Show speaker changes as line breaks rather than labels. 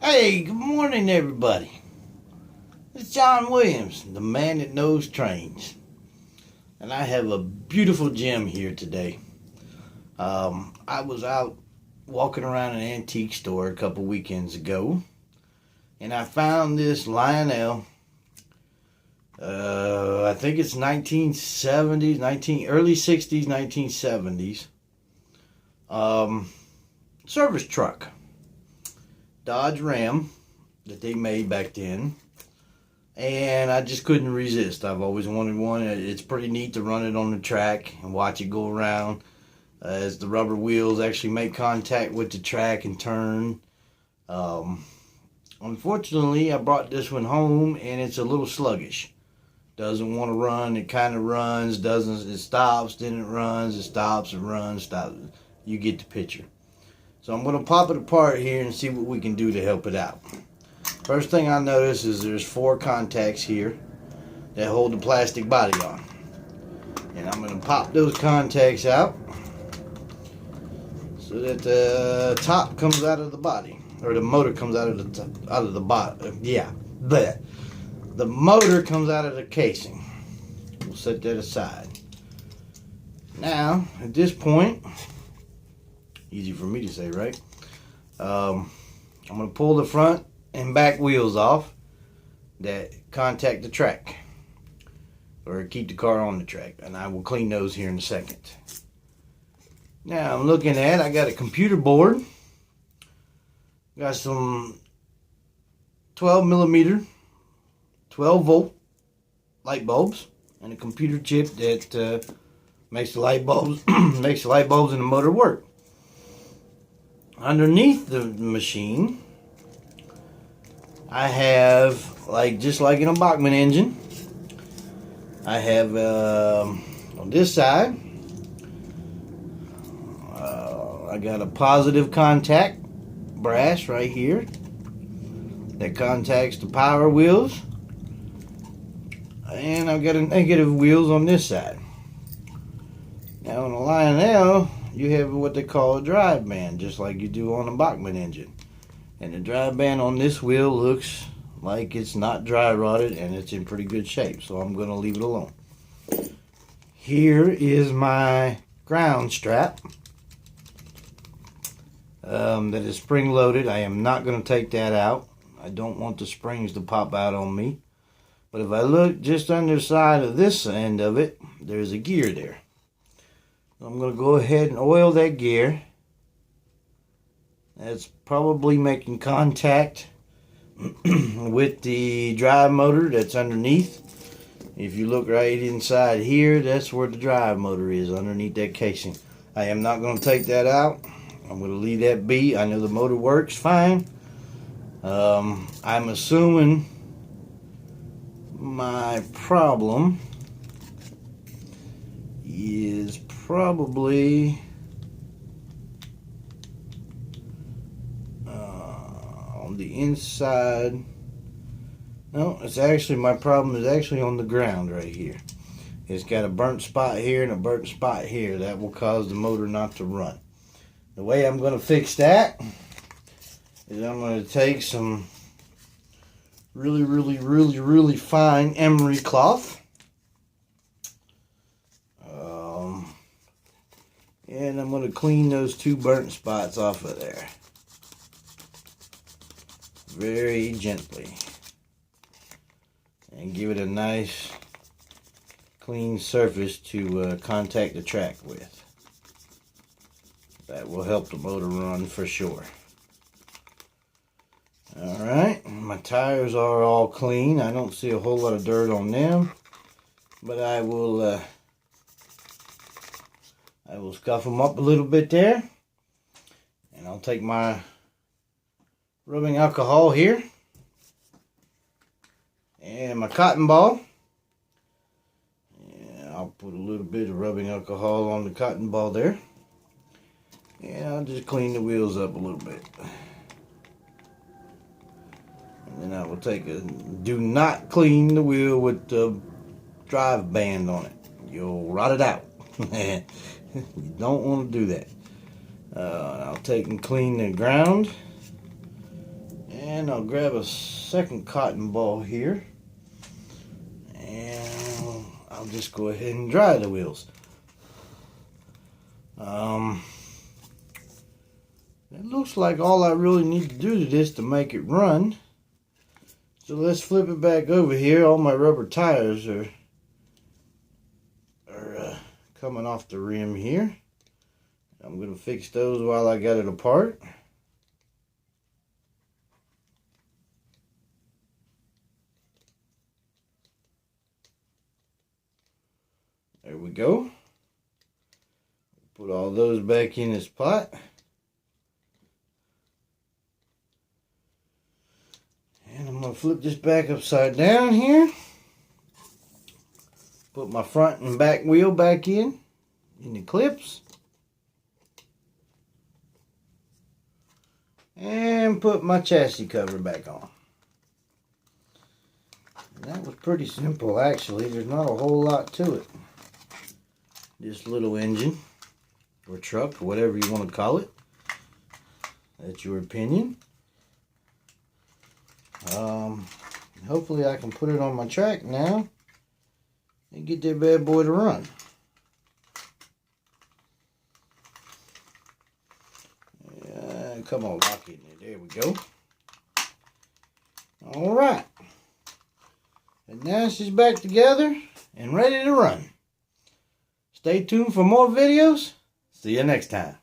Hey, good morning, everybody. It's John Williams, the man that knows trains. And I have a beautiful gem here today. I was out walking around an antique store a couple weekends ago, and I found this Lionel. I think it's 1970s, early 60s, 1970s. Service truck. Dodge Ram that they made back then, and I just couldn't resist. I've always wanted one. It's pretty neat to run it on the track and watch it go around as the rubber wheels actually make contact with the track and turn. Unfortunately, I brought this one home and it's a little sluggish. Doesn't want to run. It kind of runs, doesn't. It stops, then it runs, it stops, it runs, stops. You get the picture. So I'm going to pop it apart here and see what we can do to help it out. First thing I notice is there's 4 contacts here that hold the plastic body on. And I'm going to pop those contacts out so that the top comes out of the body. Or the motor comes out of the body. Yeah, but the motor comes out of the casing. We'll set that aside. Now, at this point, easy for me to say, right? I'm going to pull the front and back wheels off that contact the track or keep the car on the track, and I will clean those here in a second. Now I'm looking at, I got a computer board, got some 12 millimeter 12 volt light bulbs and a computer chip that makes the light bulbs and the motor work. Underneath the machine, I have, just like in a Bachmann engine, I have on this side, I got a positive contact brass right here that contacts the power wheels, and I've got a negative wheels on this side. Now on the Lionel, you have what they call a drive band, just like you do on a Bachmann engine. And the drive band on this wheel looks like it's not dry rotted and it's in pretty good shape, so I'm going to leave it alone. Here is my ground strap that is spring loaded. I am not going to take that out. I don't want the springs to pop out on me. But if I look just under the side of this end of it, there's a gear there. I'm going to go ahead and oil that gear. That's probably making contact with the drive motor that's underneath. If you look right inside here, that's where the drive motor is, underneath that casing. I am not going to take that out. I'm going to leave that be. I know the motor works fine. I'm assuming my problem is probably on the inside. No, it's actually, my problem is actually on the ground right here. It's got a burnt spot here and a burnt spot here. That will cause the motor not to run. The way I'm going to fix that is I'm going to take some really fine emery cloth. And I'm going to clean those 2 burnt spots off of there. Very gently. And give it a nice clean surface to contact the track with. That will help the motor run for sure. Alright, my tires are all clean. I don't see a whole lot of dirt on them. But I will scuff them up a little bit there. And I'll take my rubbing alcohol here. And my cotton ball. And I'll put a little bit of rubbing alcohol on the cotton ball there. And I'll just clean the wheels up a little bit. And then I will take do not clean the wheel with the drive band on it. You'll rot it out. You don't want to do that. I'll take and clean the ground. And I'll grab a second cotton ball here. And I'll just go ahead and dry the wheels. It looks like all I really need to do to this to make it run. So let's flip it back over here. All my rubber tires are coming off the rim here. I'm going to fix those while I got it apart. There we go. Put all those back in this pot. And I'm going to flip this back upside down here. Put my front and back wheel back in the clips. And put my chassis cover back on. And that was pretty simple actually. There's not a whole lot to it. This little engine or truck or whatever you want to call it. That's your opinion. Hopefully I can put it on my track now and get that bad boy to run. Come on, lock it in there. There we go. Alright. And now she's back together and ready to run. Stay tuned for more videos. See you next time.